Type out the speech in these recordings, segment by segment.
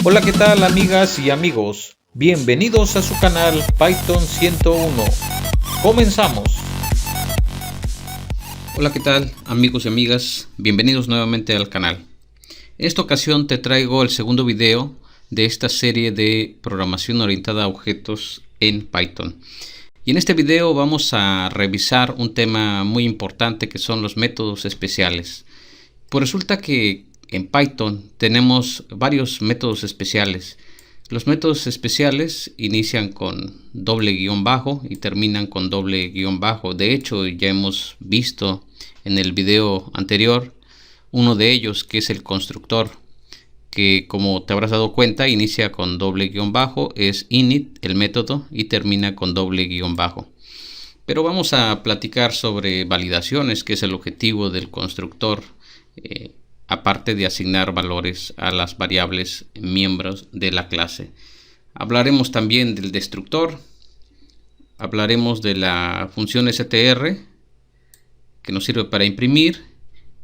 Hola, ¿qué tal amigas y amigos? Bienvenidos a su canal Python 101. Comenzamos. Hola, ¿qué tal amigos y amigas? Bienvenidos nuevamente al canal. En esta ocasión te traigo el segundo video de esta serie de programación orientada a objetos en Python. Y en este video vamos a revisar un tema muy importante que son los métodos especiales. Pues resulta que en Python tenemos varios métodos especiales. Los métodos especiales inician con doble guión bajo y terminan con doble guión bajo. De hecho, ya hemos visto en el video anterior uno de ellos, que es el constructor, que como te habrás dado cuenta inicia con doble guión bajo, es init el método y termina con doble guión bajo. Pero vamos a platicar sobre validaciones, que es el objetivo del constructor, aparte de asignar valores a las variables miembros de la clase. Hablaremos también del destructor, hablaremos de la función str, que nos sirve para imprimir,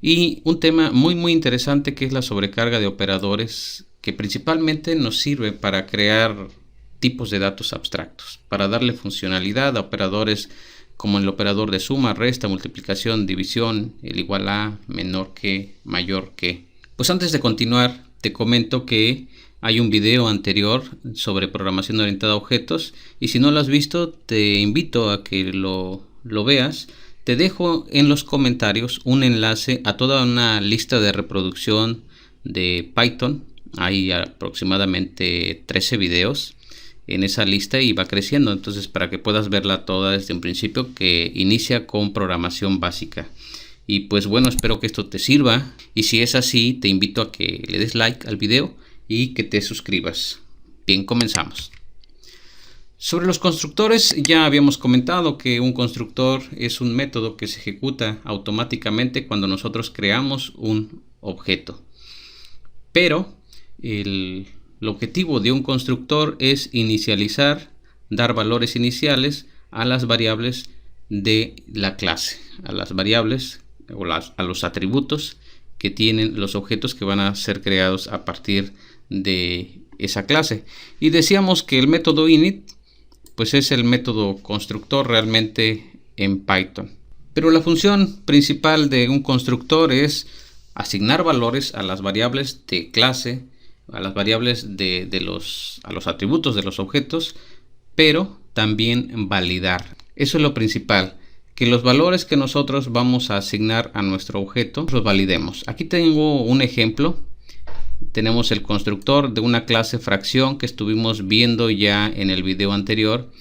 y un tema muy interesante, que es la sobrecarga de operadores, que principalmente nos sirve para crear tipos de datos abstractos, para darle funcionalidad a operadores como el operador de suma, resta, multiplicación, división, el igual a, menor que, mayor que. Pues antes de continuar, te comento que hay un video anterior sobre programación orientada a objetos, y si no lo has visto, te invito a que lo veas. Te dejo en los comentarios un enlace a toda una lista de reproducción de Python. Hay aproximadamente 13 videos en esa lista y va creciendo, entonces para que puedas verla toda desde un principio, que inicia con programación básica. Y pues bueno, espero que esto te sirva, y si es así, te invito a que le des like al video y que te suscribas. Bien, comenzamos. Sobre los constructores, ya habíamos comentado que un constructor es un método que se ejecuta automáticamente cuando nosotros creamos un objeto. Pero el objetivo de un constructor es inicializar, dar valores iniciales a las variables de la clase, a las variables o a los atributos que tienen los objetos que van a ser creados a partir de esa clase. Y decíamos que el método init pues es el método constructor realmente en Python. Pero la función principal de un constructor es asignar valores a las variables de clase, a las variables a los atributos de los objetos, pero también validar. Eso es lo principal, que los valores que nosotros vamos a asignar a nuestro objeto los validemos. Aquí tengo un ejemplo. Tenemos el constructor de una clase fracción que estuvimos viendo ya en el video anterior,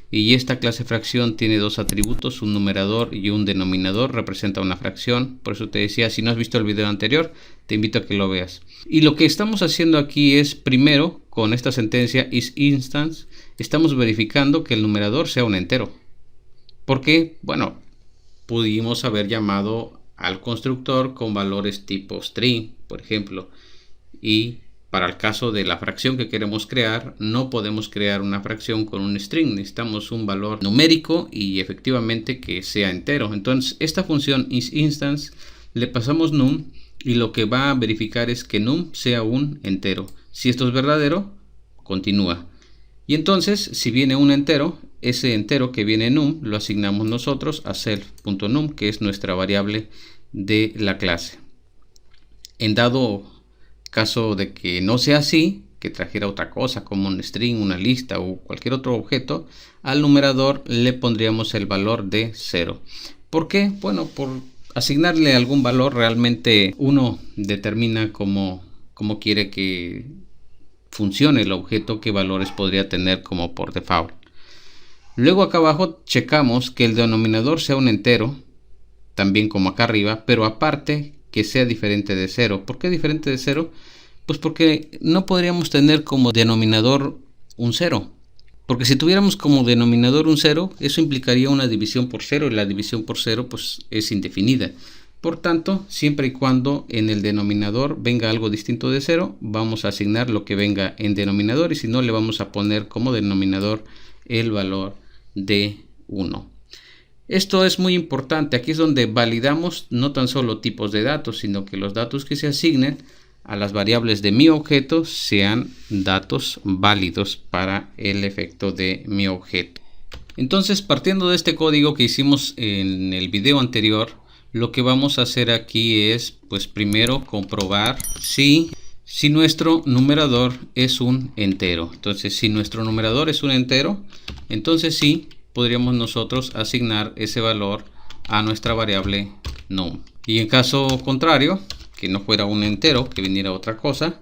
y esta clase fracción tiene dos atributos, un numerador y un denominador, representa una fracción. Por eso te decía, si no has visto el video anterior, te invito a que lo veas. Y lo que estamos haciendo aquí es, primero, con esta sentencia isInstance, estamos verificando que el numerador sea un entero. Porque, bueno, pudimos haber llamado al constructor con valores tipo string, por ejemplo. Y para el caso de la fracción que queremos crear, no podemos crear una fracción con un string, necesitamos un valor numérico y efectivamente que sea entero. Entonces esta función isInstance le pasamos num, y lo que va a verificar es que num sea un entero. Si esto es verdadero, continúa. Y entonces, si viene un entero, ese entero que viene num lo asignamos nosotros a self.num, que es nuestra variable de la clase. En dado caso de que no sea así, que trajera otra cosa como un string, una lista o cualquier otro objeto, al numerador le pondríamos el valor de 0. ¿Por qué? Bueno, por asignarle algún valor, realmente uno determina cómo quiere que funcione el objeto, qué valores podría tener como por default. Luego acá abajo checamos que el denominador sea un entero, también como acá arriba, pero aparte que sea diferente de 0. ¿Por qué diferente de 0? Pues porque no podríamos tener como denominador un 0. Porque si tuviéramos como denominador un 0, eso implicaría una división por 0, y la división por 0 pues es indefinida. Por tanto, siempre y cuando en el denominador venga algo distinto de 0, vamos a asignar lo que venga en denominador, y si no, le vamos a poner como denominador el valor de 1. Esto es muy importante. Aquí es donde validamos no tan solo tipos de datos, sino que los datos que se asignen a las variables de mi objeto sean datos válidos para el efecto de mi objeto. Entonces, partiendo de este código que hicimos en el video anterior, lo que vamos a hacer aquí es, pues primero comprobar si nuestro numerador es un entero. Entonces, si nuestro numerador es un entero, entonces sí podríamos nosotros asignar ese valor a nuestra variable num. Y en caso contrario, que no fuera un entero, que viniera otra cosa,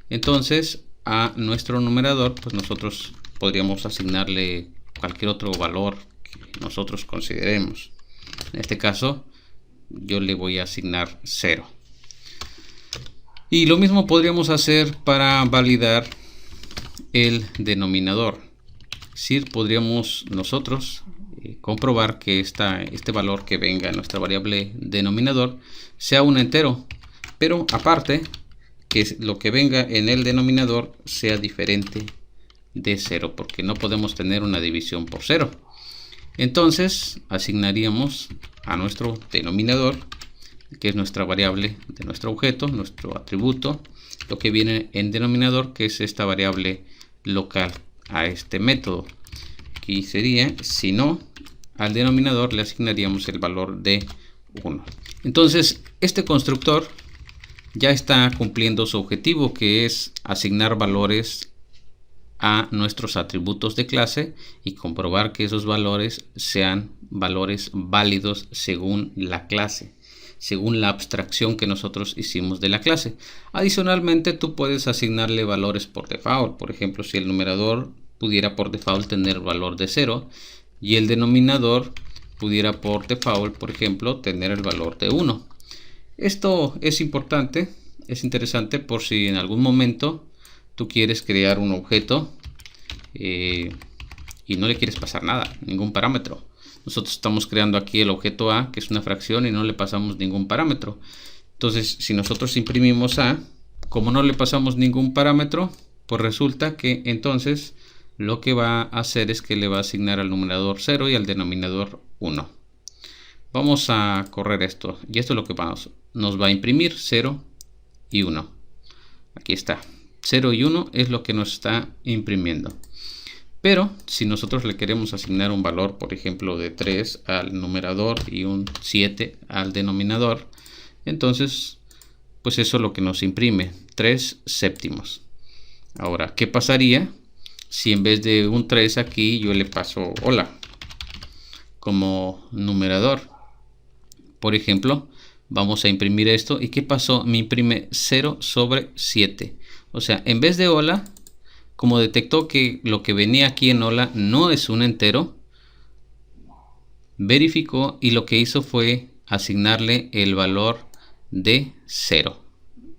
entonces a nuestro numerador pues nosotros podríamos asignarle cualquier otro valor que nosotros consideremos. En este caso yo le voy a asignar 0. Y lo mismo podríamos hacer para validar el denominador. Es decir, podríamos nosotros comprobar que este valor que venga en nuestra variable denominador sea un entero, pero aparte que lo que venga en el denominador sea diferente de 0, porque no podemos tener una división por 0. Entonces asignaríamos a nuestro denominador, que es nuestra variable de nuestro objeto, nuestro atributo, lo que viene en denominador, que es esta variable local a este método. Aquí sería, si no, al denominador le asignaríamos el valor de 1. Entonces este constructor ya está cumpliendo su objetivo, que es asignar valores a nuestros atributos de clase y comprobar que esos valores sean valores válidos según la clase, según la abstracción que nosotros hicimos de la clase. Adicionalmente, tú puedes asignarle valores por default. Por ejemplo, si el numerador pudiera por default tener valor de 0 y el denominador pudiera por default, por ejemplo, tener el valor de 1. Esto es importante, es interesante por si en algún momento tú quieres crear un objeto y no le quieres pasar nada, ningún parámetro. Nosotros estamos creando aquí el objeto A, que es una fracción, y no le pasamos ningún parámetro. Entonces, si nosotros imprimimos A, como no le pasamos ningún parámetro, pues resulta que entonces lo que va a hacer es que le va a asignar al numerador 0 y al denominador 1. Vamos a correr esto, y esto es lo que nos va a imprimir 0 y 1. Aquí está, 0 y 1 es lo que nos está imprimiendo. Pero si nosotros le queremos asignar un valor, por ejemplo, de 3 al numerador y un 7 al denominador, entonces pues eso es lo que nos imprime, 3 séptimos. Ahora, ¿qué pasaría si en vez de un 3 aquí yo le paso hola como numerador? Por ejemplo, vamos a imprimir esto, y ¿qué pasó? Me imprime 0 sobre 7. O sea, en vez de hola, como detectó que lo que venía aquí en hola no es un entero, verificó y lo que hizo fue asignarle el valor de 0.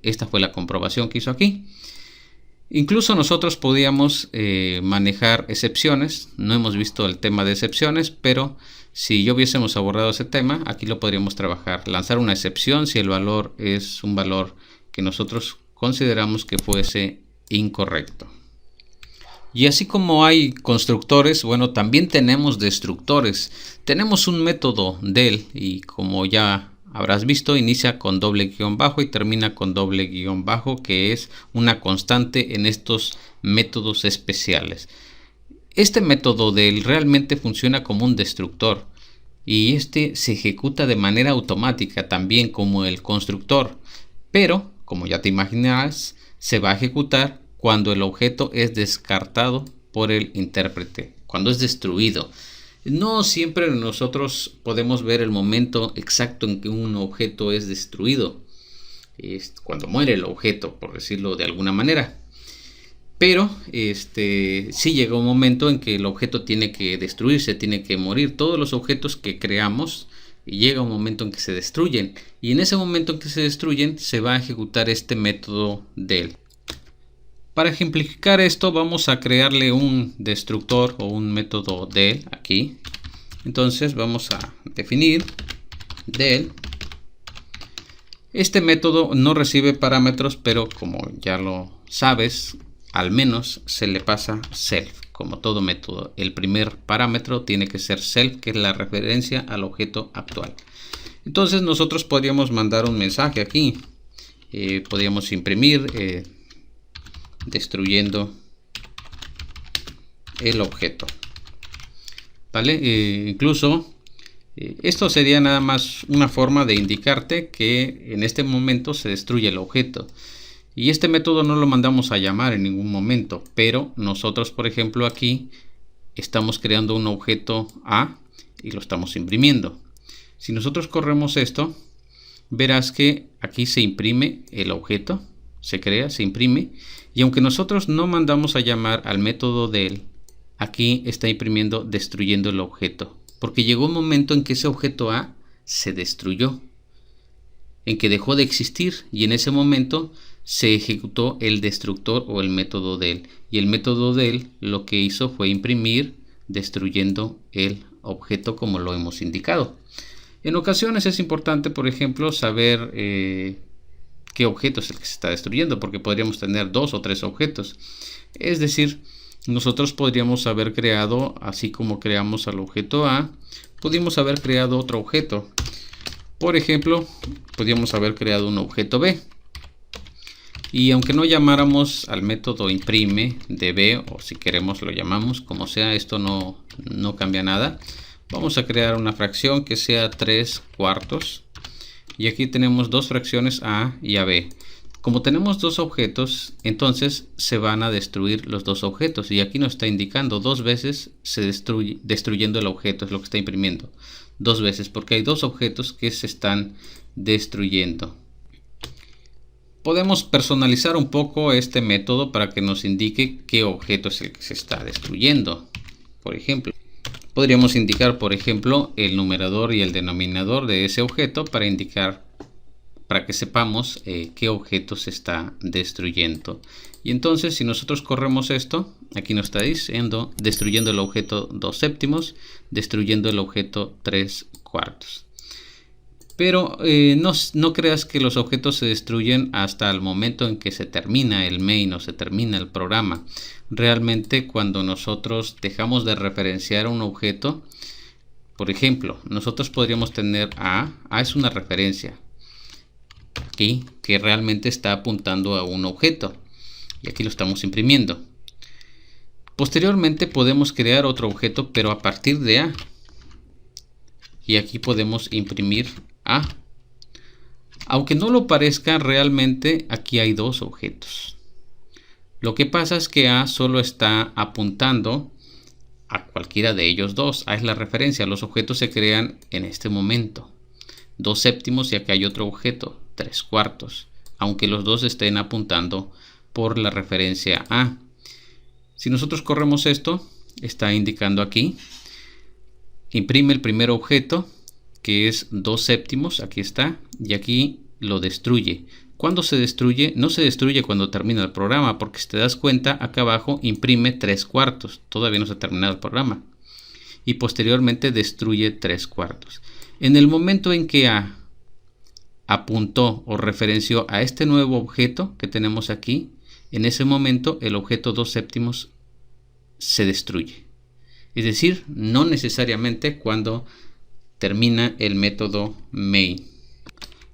Esta fue la comprobación que hizo aquí. Incluso nosotros podíamos manejar excepciones. No hemos visto el tema de excepciones, pero si yo hubiésemos abordado ese tema, aquí lo podríamos trabajar. Lanzar una excepción si el valor es un valor que nosotros consideramos que fuese incorrecto. Y así como hay constructores, bueno, también tenemos destructores. Tenemos un método del, y como ya habrás visto, inicia con doble guión bajo y termina con doble guión bajo, que es una constante en estos métodos especiales. Este método del realmente funciona como un destructor, y este se ejecuta de manera automática también como el constructor, pero como ya te imaginarás, se va a ejecutar cuando el objeto es descartado por el intérprete, cuando es destruido. No siempre nosotros podemos ver el momento exacto en que un objeto es destruido. Es cuando muere el objeto, por decirlo de alguna manera. Pero sí llega un momento en que el objeto tiene que destruirse, tiene que morir. Todos los objetos que creamos, llega un momento en que se destruyen. Y en ese momento en que se destruyen, se va a ejecutar este método del. Para ejemplificar esto, vamos a crearle un destructor o un método del aquí. Entonces vamos a definir del. Este método no recibe parámetros, pero como ya lo sabes, al menos se le pasa self. Como todo método, el primer parámetro tiene que ser self, que es la referencia al objeto actual. Entonces nosotros podríamos mandar un mensaje aquí podríamos imprimir destruyendo el objeto, ¿vale? Incluso esto sería nada más una forma de indicarte que en este momento se destruye el objeto, y este método no lo mandamos a llamar en ningún momento, pero nosotros, por ejemplo, aquí estamos creando un objeto A y lo estamos imprimiendo. Si nosotros corremos esto, verás que aquí se imprime el objeto, se crea, se imprime, y aunque nosotros no mandamos a llamar al método del, aquí está imprimiendo destruyendo el objeto, porque llegó un momento en que ese objeto A se destruyó, en que dejó de existir, y en ese momento se ejecutó el destructor o el método del, y el método del lo que hizo fue imprimir destruyendo el objeto como lo hemos indicado. En ocasiones es importante, por ejemplo, saber qué objeto es el que se está destruyendo, porque podríamos tener 2 o 3 objetos. Es decir, nosotros podríamos haber creado, así como creamos al objeto A, pudimos haber creado otro objeto. Por ejemplo, podríamos haber creado un objeto B. Y aunque no llamáramos al método imprime de B, o si queremos lo llamamos, como sea, esto no cambia nada. Vamos a crear una fracción que sea 3/4. Y aquí tenemos dos fracciones A y AB. Como tenemos dos objetos, entonces se van a destruir los dos objetos. Y aquí nos está indicando 2 veces se destruye, destruyendo el objeto, es lo que está imprimiendo. 2 veces, porque hay 2 objetos que se están destruyendo. Podemos personalizar un poco este método para que nos indique qué objeto es el que se está destruyendo. Por ejemplo, podríamos indicar, por ejemplo, el numerador y el denominador de ese objeto para indicar, para que sepamos qué objeto se está destruyendo. Y entonces, si nosotros corremos esto, aquí nos está diciendo destruyendo el objeto 2/7, destruyendo el objeto 3/4. Pero no creas que los objetos se destruyen hasta el momento en que se termina el main o se termina el programa. Realmente, cuando nosotros dejamos de referenciar un objeto, por ejemplo, nosotros podríamos tener A es una referencia aquí que realmente está apuntando a un objeto, y aquí lo estamos imprimiendo. Posteriormente podemos crear otro objeto, pero a partir de A, y aquí podemos imprimir A. Aunque no lo parezca, realmente aquí hay 2 objetos. Lo que pasa es que A solo está apuntando a cualquiera de ellos 2. A es la referencia. Los objetos se crean en este momento. 2/7 y acá hay otro objeto, 3/4. Aunque los dos estén apuntando por la referencia A. Si nosotros corremos esto, está indicando aquí. Imprime el primer objeto, que es 2/7, aquí está, y aquí lo destruye. Cuando se destruye, no se destruye cuando termina el programa, porque si te das cuenta, acá abajo imprime 3/4, todavía no se ha terminado el programa, y posteriormente destruye 3/4. En el momento en que A apuntó o referenció a este nuevo objeto que tenemos aquí, en ese momento el objeto 2/7 se destruye. Es decir, no necesariamente cuando termina el método main.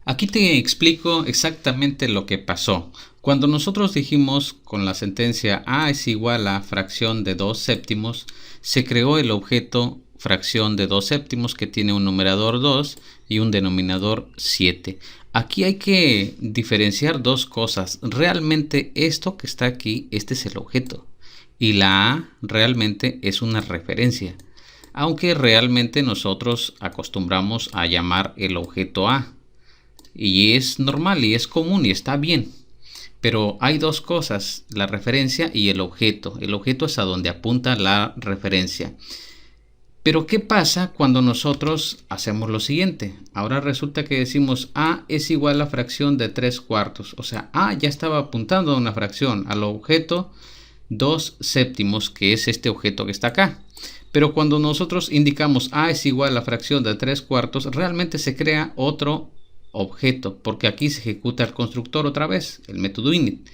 Aquí te explico exactamente lo que pasó. Cuando nosotros dijimos con la sentencia A es igual a fracción de 2/7, se creó el objeto fracción de 2/7 que tiene un numerador 2 y un denominador 7. Aquí hay que diferenciar dos cosas. Realmente esto que está aquí, este es el objeto. Y la A realmente es una referencia. Aunque realmente nosotros acostumbramos a llamar el objeto A. Y es normal y es común y está bien. Pero hay dos cosas, la referencia y el objeto. El objeto es a donde apunta la referencia. Pero ¿qué pasa cuando nosotros hacemos lo siguiente? Ahora resulta que decimos A es igual a fracción de 3/4. O sea, A ya estaba apuntando a una fracción, al objeto 2/7, que es este objeto que está acá. Pero cuando nosotros indicamos A es igual a fracción de 3/4, realmente se crea otro objeto, porque aquí se ejecuta el constructor otra vez, el método init.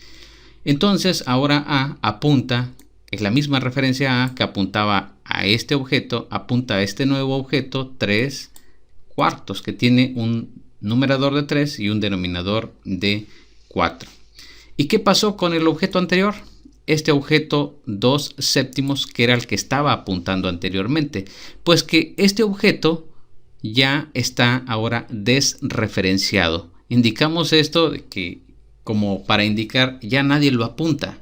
Entonces ahora A apunta, es la misma referencia A que apuntaba a este objeto, apunta a este nuevo objeto 3/4, que tiene un numerador de 3 y un denominador de 4. ¿Y qué pasó con el objeto anterior? Este objeto 2/7 que era el que estaba apuntando anteriormente, pues que este objeto ya está ahora desreferenciado. Indicamos esto de que como para indicar ya nadie lo apunta.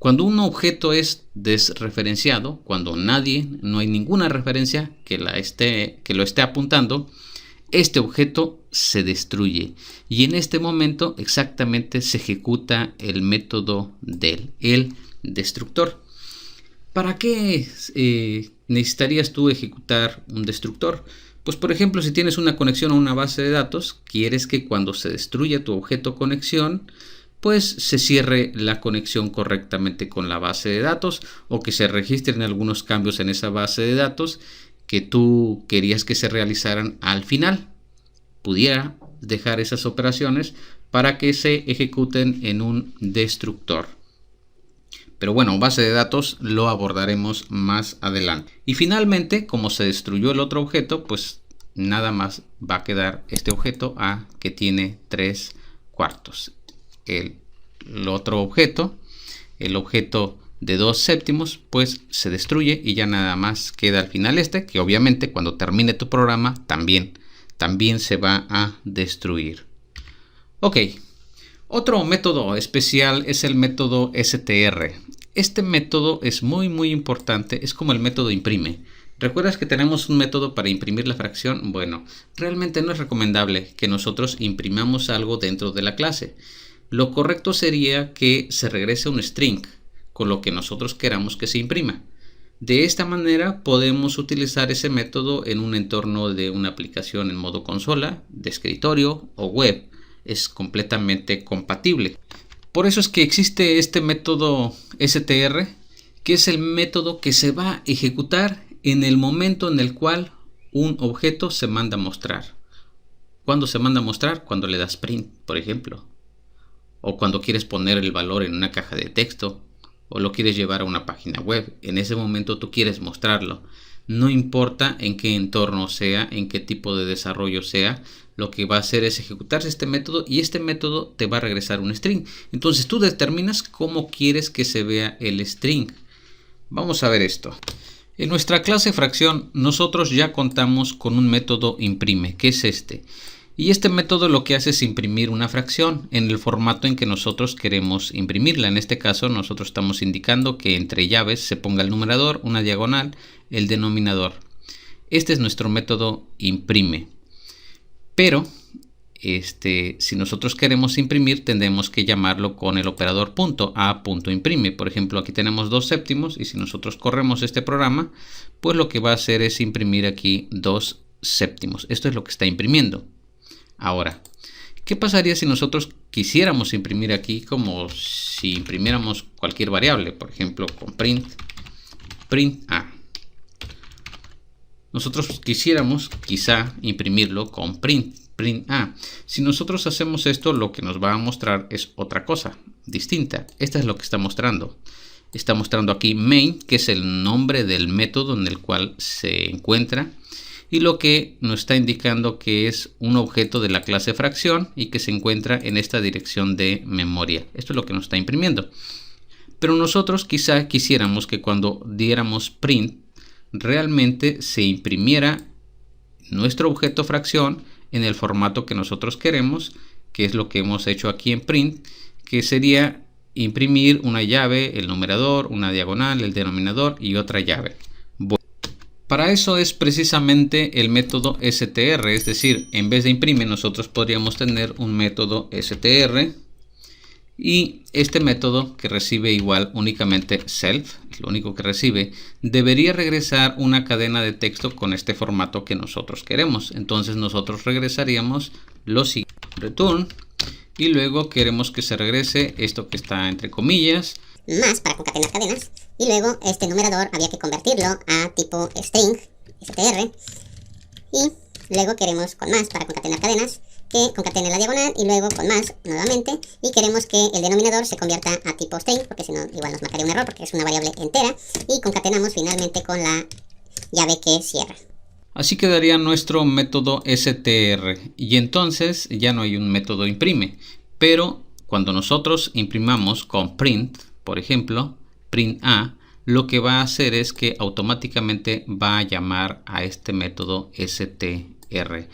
Cuando un objeto es desreferenciado, cuando no hay ninguna referencia que lo esté apuntando, este objeto se destruye y en este momento exactamente se ejecuta el método el destructor. ¿Para qué necesitarías tú ejecutar un destructor? Pues por ejemplo, si tienes una conexión a una base de datos, quieres que cuando se destruya tu objeto conexión, pues se cierre la conexión correctamente con la base de datos o que se registren algunos cambios en esa base de datos que tú querías que se realizaran al final. Pudiera dejar esas operaciones para que se ejecuten en un destructor. Pero bueno, base de datos lo abordaremos más adelante. Y finalmente, como se destruyó el otro objeto, pues nada más va a quedar este objeto A que tiene 3/4. El otro objeto, el objeto de 2/7, pues se destruye y ya nada más queda al final este, que obviamente cuando termine tu programa también se va a destruir. Ok, otro método especial es el método str. Este método es muy importante, es como el método imprime. ¿Recuerdas que tenemos un método para imprimir la fracción? Bueno, realmente no es recomendable que nosotros imprimamos algo dentro de la clase. Lo correcto sería que se regrese un string con lo que nosotros queramos que se imprima. De esta manera podemos utilizar ese método en un entorno de una aplicación en modo consola, de escritorio o web. Es completamente compatible. Por eso es que existe este método str, que es el método que se va a ejecutar en el momento en el cual un objeto se manda a mostrar. ¿Cuándo se manda a mostrar? Cuando le das print, por ejemplo. O cuando quieres poner el valor en una caja de texto. O lo quieres llevar a una página web. En ese momento tú quieres mostrarlo. No importa en qué entorno sea, en qué tipo de desarrollo sea, lo que va a hacer es ejecutarse este método y este método te va a regresar un string. Entonces tú determinas cómo quieres que se vea el string. Vamos a ver esto. En nuestra clase fracción nosotros ya contamos con un método imprime, que es este. Y este método lo que hace es imprimir una fracción en el formato en que nosotros queremos imprimirla. En este caso nosotros estamos indicando que entre llaves se ponga el numerador, una diagonal, el denominador. Este es nuestro método imprime. Pero si nosotros queremos imprimir tendremos que llamarlo con el operador .a.imprime. Por ejemplo, aquí tenemos 2/7 y si nosotros corremos este programa, pues lo que va a hacer es imprimir aquí 2/7. Esto es lo que está imprimiendo. Ahora, ¿qué pasaría si nosotros quisiéramos imprimir aquí como si imprimiéramos cualquier variable? Por ejemplo, con print a. Nosotros quisiéramos quizá imprimirlo con print a. Si nosotros hacemos esto, lo que nos va a mostrar es otra cosa distinta. Esta es lo que está mostrando. Está mostrando aquí main, que es el nombre del método en el cual se encuentra. Y lo que nos está indicando que es un objeto de la clase fracción y que se encuentra en esta dirección de memoria. Esto es lo que nos está imprimiendo. Pero nosotros quizá quisiéramos que cuando diéramos print realmente se imprimiera nuestro objeto fracción en el formato que nosotros queremos, que es lo que hemos hecho aquí en print, que sería imprimir una llave, el numerador, una diagonal, el denominador y otra llave. Para eso es precisamente el método str, es decir, en vez de imprime nosotros podríamos tener un método str y este método que recibe igual únicamente self, lo único que recibe, debería regresar una cadena de texto con este formato que nosotros queremos. Entonces nosotros regresaríamos lo siguiente, return, y luego queremos que se regrese esto que está entre comillas, más para concatenar cadenas, y luego este numerador había que convertirlo a tipo string, str, y luego queremos con más para concatenar cadenas, que concatene la diagonal y luego con más nuevamente, y queremos que el denominador se convierta a tipo string, porque si no igual nos marcaría un error porque es una variable entera, y concatenamos finalmente con la llave que cierra. Así quedaría nuestro método str y entonces ya no hay un método imprime. pero cuando nosotros imprimamos con print, por ejemplo, print A, lo que va a hacer es que automáticamente va a llamar a este método str.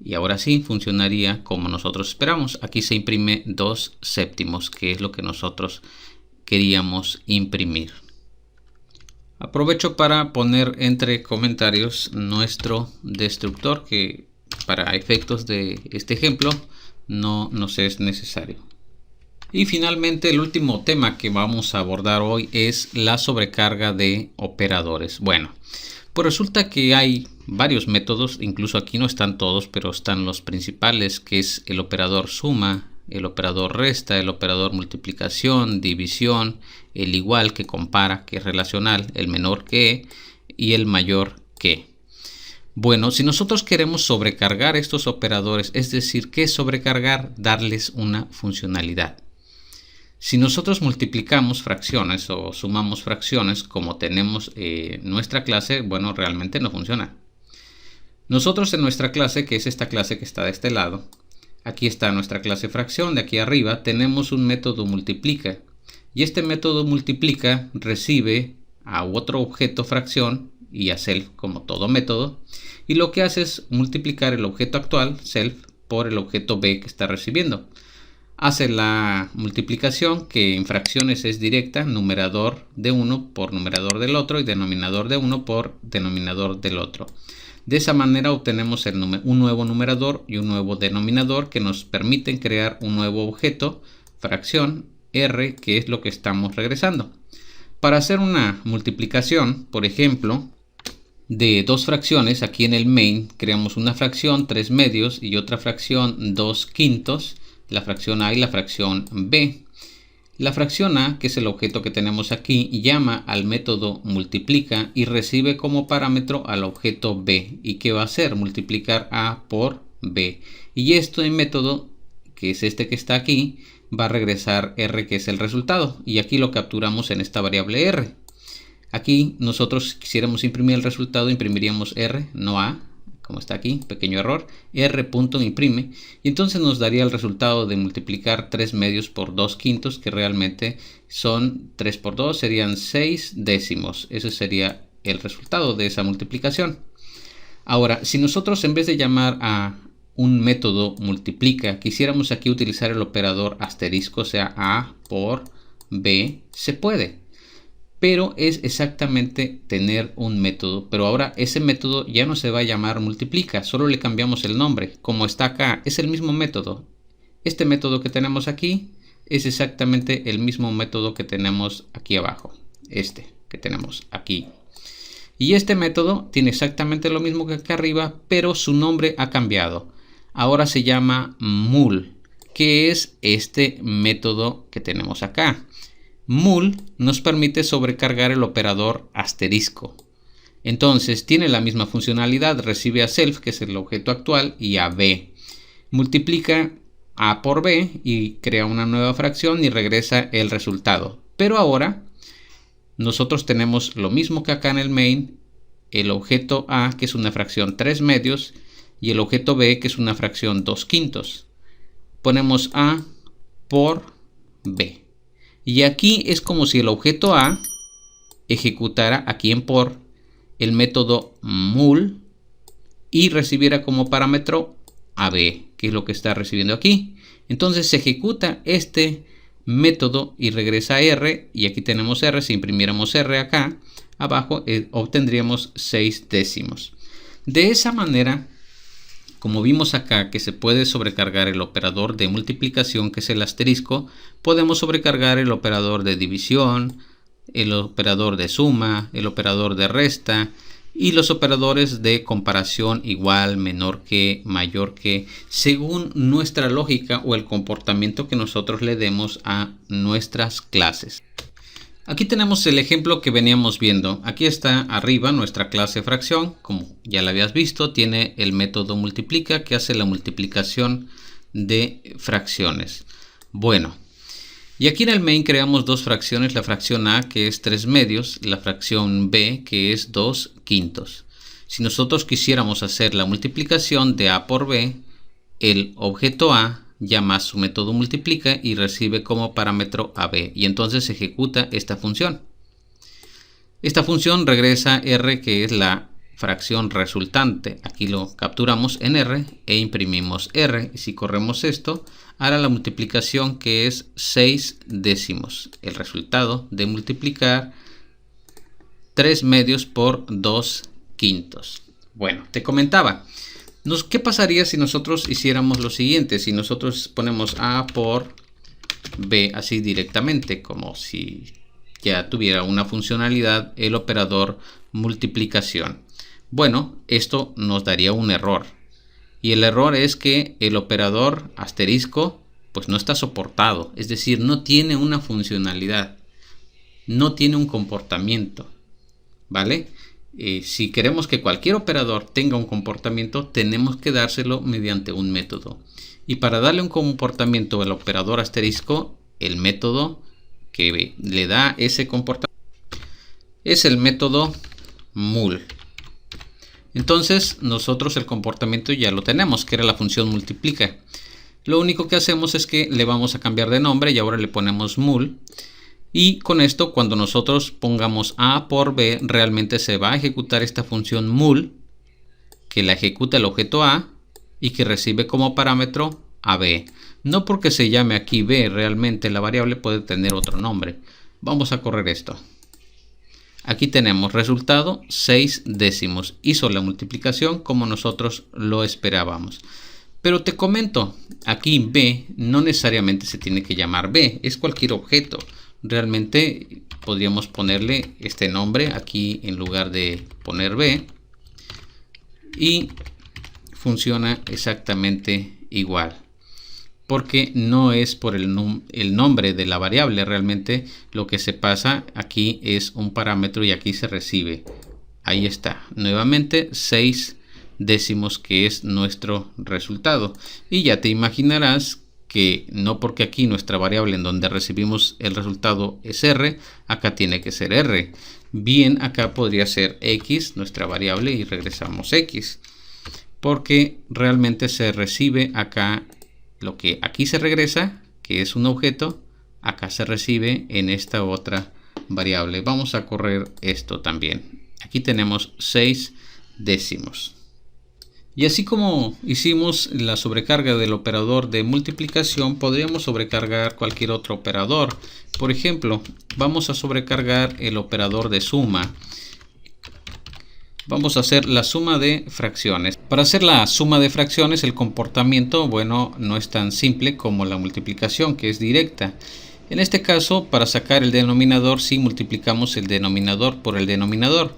Y ahora sí funcionaría como nosotros esperamos. Aquí se imprime 2/7, que es lo que nosotros queríamos imprimir. Aprovecho para poner entre comentarios nuestro destructor, que para efectos de este ejemplo no nos es necesario. Y finalmente el último tema que vamos a abordar hoy es la sobrecarga de operadores. Bueno, pues resulta que hay varios métodos, incluso aquí no están todos, pero están los principales, que es el operador suma, el operador resta, el operador multiplicación, división, el igual que compara, que es relacional, el menor que y el mayor que. Bueno, si nosotros queremos sobrecargar estos operadores, es decir, ¿qué es sobrecargar? Darles una funcionalidad. Si nosotros multiplicamos fracciones o sumamos fracciones como tenemos nuestra clase, bueno, realmente no funciona. Nosotros en nuestra clase, que es esta clase que está de este lado, aquí está nuestra clase fracción, de aquí arriba tenemos un método multiplica. Y este método multiplica recibe a otro objeto fracción y a self como todo método. Y lo que hace es multiplicar el objeto actual, self, por el objeto b que está recibiendo. Hace la multiplicación, que en fracciones es directa, numerador de uno por numerador del otro y denominador de uno por denominador del otro. De esa manera obtenemos un nuevo numerador y un nuevo denominador que nos permiten crear un nuevo objeto, fracción r, que es lo que estamos regresando. Para hacer una multiplicación, por ejemplo, de dos fracciones, aquí en el main creamos una fracción 3/2 y otra fracción 2/5. La fracción a y la fracción b. La fracción a, que es el objeto que tenemos aquí, llama al método multiplica y recibe como parámetro al objeto b. ¿Y qué va a hacer? Multiplicar a por b. Y este método, que es este que está aquí, va a regresar r, que es el resultado. Y aquí lo capturamos en esta variable r. Aquí nosotros, si quisiéramos imprimir el resultado, imprimiríamos r, no a, como está aquí, pequeño error, r.imprime, y entonces nos daría el resultado de multiplicar 3/2 por 2/5, que realmente son 3 por 2, serían 6/10. Ese sería el resultado de esa multiplicación. Ahora, si nosotros en vez de llamar a un método multiplica, quisiéramos aquí utilizar el operador asterisco, o sea, a por b, se puede. Pero es exactamente tener un método, pero ahora ese método ya no se va a llamar multiplica, solo le cambiamos el nombre. Como está acá, es el mismo método. Este método que tenemos aquí es exactamente el mismo método que tenemos aquí abajo, este que tenemos aquí. Y este método tiene exactamente lo mismo que acá arriba, pero su nombre ha cambiado. Ahora se llama mul, que es este método que tenemos acá. Mul nos permite sobrecargar el operador asterisco. Entonces tiene la misma funcionalidad, recibe a self, que es el objeto actual, y a b. Multiplica a por b y crea una nueva fracción y regresa el resultado. Pero ahora nosotros tenemos lo mismo que acá en el main, el objeto a, que es una fracción 3/2, y el objeto b, que es una fracción 2/5. Ponemos a por b. Y aquí es como si el objeto a ejecutara aquí en por el método mul y recibiera como parámetro a b, que es lo que está recibiendo aquí. Entonces se ejecuta este método y regresa a r, y aquí tenemos r. Si imprimiéramos r acá abajo, obtendríamos 6/10. De esa manera, como vimos acá que se puede sobrecargar el operador de multiplicación, que es el asterisco, podemos sobrecargar el operador de división, el operador de suma, el operador de resta y los operadores de comparación, igual, menor que, mayor que, según nuestra lógica o el comportamiento que nosotros le demos a nuestras clases. Aquí tenemos el ejemplo que veníamos viendo. Aquí está arriba nuestra clase fracción. Como ya la habías visto, tiene el método multiplica, que hace la multiplicación de fracciones. Bueno, y aquí en el main creamos dos fracciones. La fracción a, que es 3/2, la fracción b, que es 2/5. Si nosotros quisiéramos hacer la multiplicación de a por b, el objeto a llama a su método multiplica y recibe como parámetro a b, y entonces ejecuta esta función. Esta función regresa r, que es la fracción resultante. Aquí lo capturamos en r e imprimimos r, y si corremos esto hará la multiplicación, que es 6 décimos, el resultado de multiplicar 3 medios por 2 quintos. Bueno, te comentaba, ¿qué pasaría si nosotros hiciéramos lo siguiente? Si nosotros ponemos a por b así directamente, como si ya tuviera una funcionalidad el operador multiplicación. Bueno, esto nos daría un error. Y el error es que el operador asterisco pues no está soportado. Es decir, no tiene una funcionalidad. No tiene un comportamiento. ¿Vale? Si queremos que cualquier operador tenga un comportamiento, tenemos que dárselo mediante un método. Y para darle un comportamiento al operador asterisco, el método que le da ese comportamiento es el método mul. Entonces nosotros el comportamiento ya lo tenemos, que era la función multiplica. Lo único que hacemos es que le vamos a cambiar de nombre y ahora le ponemos mul. Y con esto, cuando nosotros pongamos a por b, realmente se va a ejecutar esta función mul, que la ejecuta el objeto a y que recibe como parámetro a b. No porque se llame aquí b, realmente la variable puede tener otro nombre. Vamos a correr esto. Aquí tenemos resultado 6 décimos. Hizo la multiplicación como nosotros lo esperábamos. Pero te comento, aquí b no necesariamente se tiene que llamar b, es cualquier objeto. Realmente podríamos ponerle este nombre aquí en lugar de poner b y funciona exactamente igual, porque no es por el nombre de la variable. Realmente lo que se pasa aquí es un parámetro y aquí se recibe. Ahí está, nuevamente 6 décimos, que es nuestro resultado. Y ya te imaginarás que no porque aquí nuestra variable en donde recibimos el resultado es r, acá tiene que ser r. Bien, acá podría ser x, nuestra variable, y regresamos x. Porque realmente se recibe acá lo que aquí se regresa, que es un objeto, acá se recibe en esta otra variable. Vamos a correr esto también. Aquí tenemos 6 décimos. Y así como hicimos la sobrecarga del operador de multiplicación, podríamos sobrecargar cualquier otro operador. Por ejemplo, vamos a sobrecargar el operador de suma. Vamos a hacer la suma de fracciones. Para hacer la suma de fracciones, el comportamiento, bueno, no es tan simple como la multiplicación, que es directa. En este caso, para sacar el denominador, sí multiplicamos el denominador por el denominador.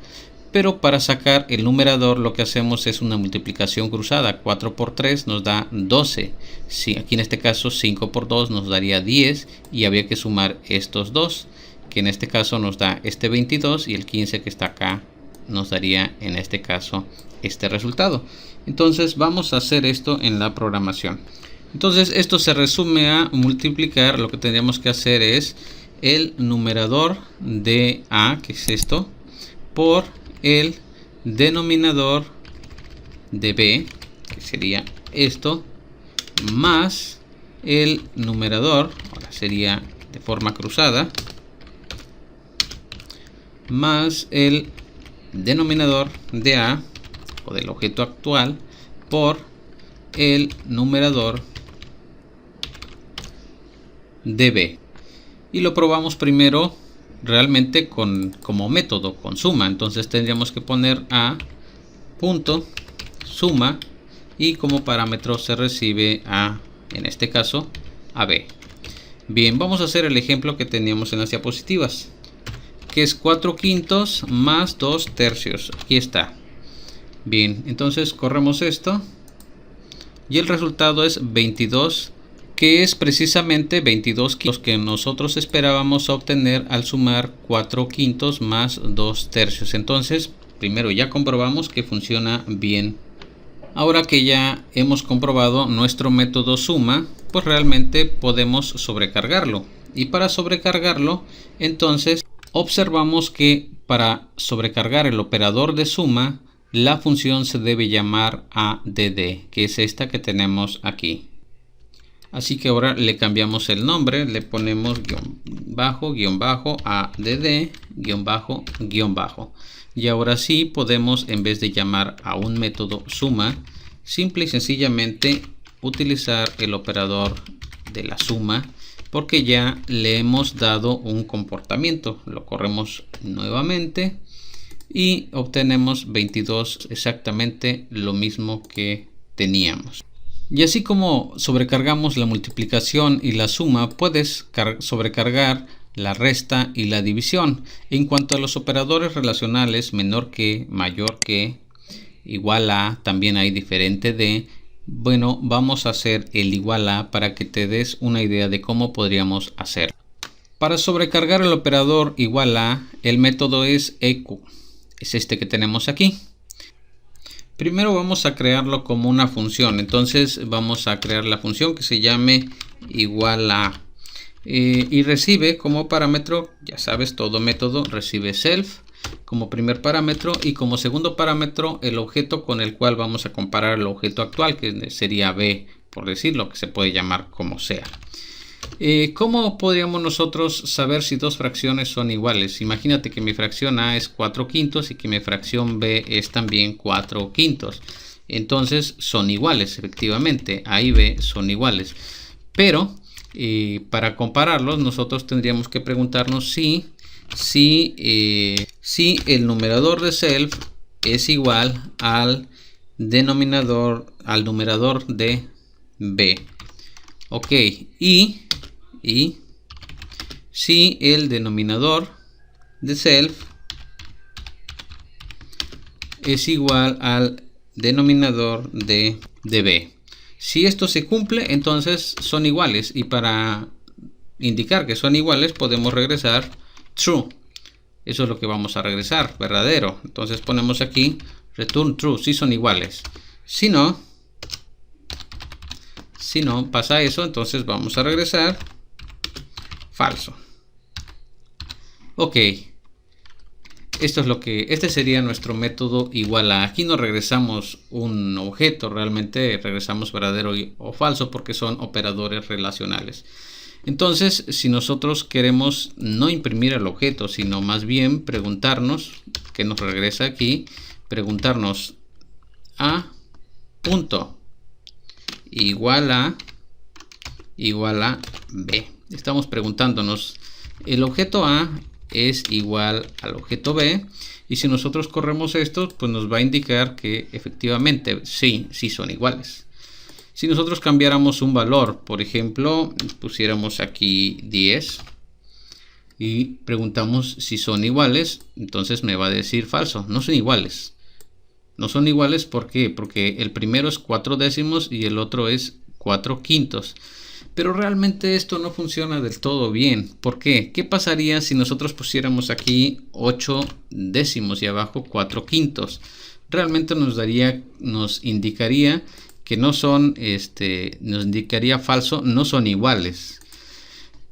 Pero para sacar el numerador lo que hacemos es una multiplicación cruzada. 4 por 3 nos da 12. Sí, aquí en este caso 5 por 2 nos daría 10 y había que sumar estos dos, que en este caso nos da este 22, y el 15 que está acá nos daría en este caso este resultado. Entonces vamos a hacer esto en la programación. Entonces esto se resume a multiplicar. Lo que tendríamos que hacer es el numerador de a, que es esto, por el denominador de b, que sería esto, más el numerador, ahora sería de forma cruzada, más el denominador de a, o del objeto actual, por el numerador de b. Y lo probamos primero realmente como método, con suma. Entonces tendríamos que poner a punto suma y como parámetro se recibe a, en este caso, a b. Bien, vamos a hacer el ejemplo que teníamos en las diapositivas, que es 4 quintos más 2 tercios. Aquí está. Bien, entonces corremos esto y el resultado es 22, que es precisamente 22 quintos que nosotros esperábamos obtener al sumar 4 quintos más 2 tercios. Entonces, primero ya comprobamos que funciona bien. Ahora que ya hemos comprobado nuestro método suma, pues realmente podemos sobrecargarlo. Y para sobrecargarlo, entonces observamos que para sobrecargar el operador de suma, la función se debe llamar add, que es esta que tenemos aquí. Así que ahora le cambiamos el nombre, le ponemos guión bajo, add, guión bajo. Y ahora sí podemos, en vez de llamar a un método suma, simple y sencillamente utilizar el operador de la suma, porque ya le hemos dado un comportamiento. Lo corremos nuevamente y obtenemos 22, exactamente lo mismo que teníamos. Y así como sobrecargamos la multiplicación y la suma, puedes sobrecargar la resta y la división. En cuanto a los operadores relacionales, menor que, mayor que, igual a, también hay diferente de. Bueno, vamos a hacer el igual a para que te des una idea de cómo podríamos hacer. Para sobrecargar el operador igual a, el método es echo. Es este que tenemos aquí. Primero vamos a crearlo como una función. Entonces vamos a crear la función que se llame igual a. Y recibe como parámetro, ya sabes, todo método recibe self como primer parámetro y como segundo parámetro el objeto con el cual vamos a comparar el objeto actual, que sería b, por decirlo, que se puede llamar como sea. ¿Cómo podríamos nosotros saber si dos fracciones son iguales? Imagínate que mi fracción a es 4/5 y que mi fracción b es también 4/5. Entonces son iguales, efectivamente, a y b son iguales. Pero para compararlos nosotros tendríamos que preguntarnos si el numerador de self es igual al numerador de b. Ok, y si el denominador de self es igual al denominador de b. Si esto se cumple, entonces son iguales, y para indicar que son iguales podemos regresar true. Eso es lo que vamos a regresar, verdadero. Entonces ponemos aquí return true, si son iguales. Si no pasa eso, entonces vamos a regresar falso. Ok, este sería nuestro método igual a. Aquí no regresamos un objeto, realmente regresamos verdadero o falso porque son operadores relacionales. Entonces, si nosotros queremos no imprimir el objeto, sino más bien preguntarnos, que nos regresa aquí, preguntarnos a punto igual a b. Estamos preguntándonos, el objeto a es igual al objeto b, y si nosotros corremos esto, pues nos va a indicar que efectivamente sí son iguales. Si nosotros cambiáramos un valor, por ejemplo, pusiéramos aquí 10 y preguntamos si son iguales, entonces me va a decir falso, no son iguales. No son iguales, ¿por qué? Porque el primero es 4 décimos y el otro es 4/5. Pero realmente esto no funciona del todo bien. ¿Por qué? ¿Qué pasaría si nosotros pusiéramos aquí 8 décimos y abajo 4/5? Realmente nos indicaría que no son, nos indicaría falso, no son iguales.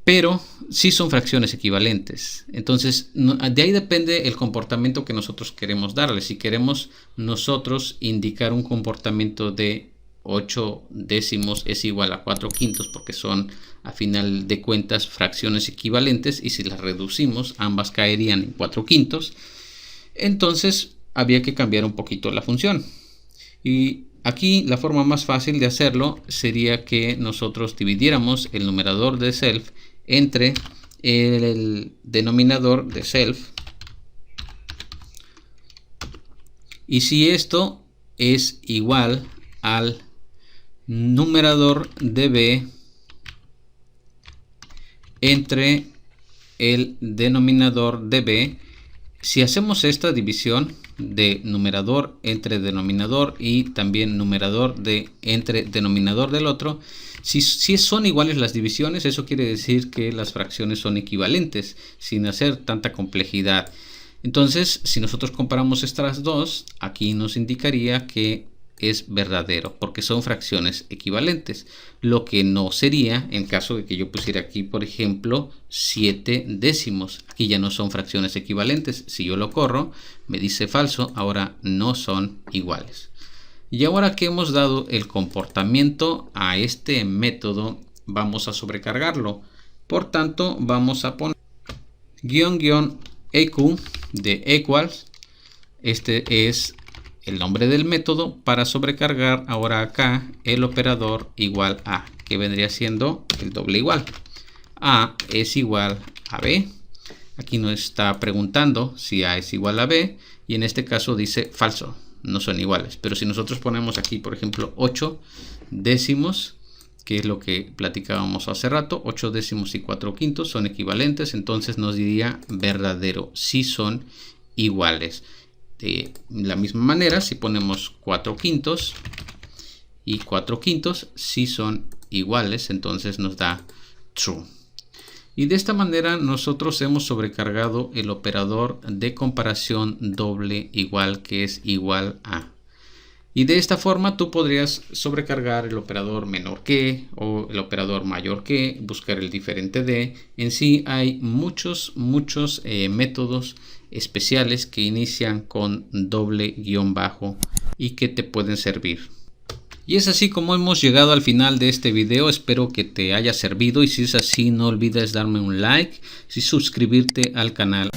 Pero sí son fracciones equivalentes. Entonces, de ahí depende el comportamiento que nosotros queremos darle. Si queremos nosotros indicar un comportamiento de 8 décimos es igual a 4/5 porque son a final de cuentas fracciones equivalentes, y si las reducimos ambas caerían en 4/5, entonces habría que cambiar un poquito la función. Y aquí la forma más fácil de hacerlo sería que nosotros dividiéramos el numerador de self entre el denominador de self, y si esto es igual al numerador de b entre el denominador de b, si hacemos esta división de numerador entre denominador y también numerador entre denominador del otro, si son iguales las divisiones, eso quiere decir que las fracciones son equivalentes sin hacer tanta complejidad. Entonces, si nosotros comparamos estas dos, aquí nos indicaría que es verdadero porque son fracciones equivalentes, lo que no sería en caso de que yo pusiera aquí, por ejemplo, 7 décimos. Aquí ya no son fracciones equivalentes. Si yo lo corro, me dice falso, ahora no son iguales. Y ahora que hemos dado el comportamiento a este método, vamos a sobrecargarlo. Por tanto, vamos a poner --eq de equals. Este es el nombre del método para sobrecargar ahora acá el operador igual a, que vendría siendo el doble igual. A es igual a B. Aquí nos está preguntando si A es igual a B y en este caso dice falso, no son iguales. Pero si nosotros ponemos aquí, por ejemplo, 8 décimos, que es lo que platicábamos hace rato, 8 décimos y 4 quintos son equivalentes, entonces nos diría verdadero, si son iguales. De la misma manera, si ponemos 4 quintos y 4 quintos, si son iguales, entonces nos da true. Y de esta manera nosotros hemos sobrecargado el operador de comparación doble igual, que es igual a. Y de esta forma tú podrías sobrecargar el operador menor que o el operador mayor que, buscar el diferente de. En sí hay muchos métodos especiales que inician con doble guión bajo y que te pueden servir. Y es así como hemos llegado al final de este video. Espero que te haya servido y si es así no olvides darme un like y suscribirte al canal.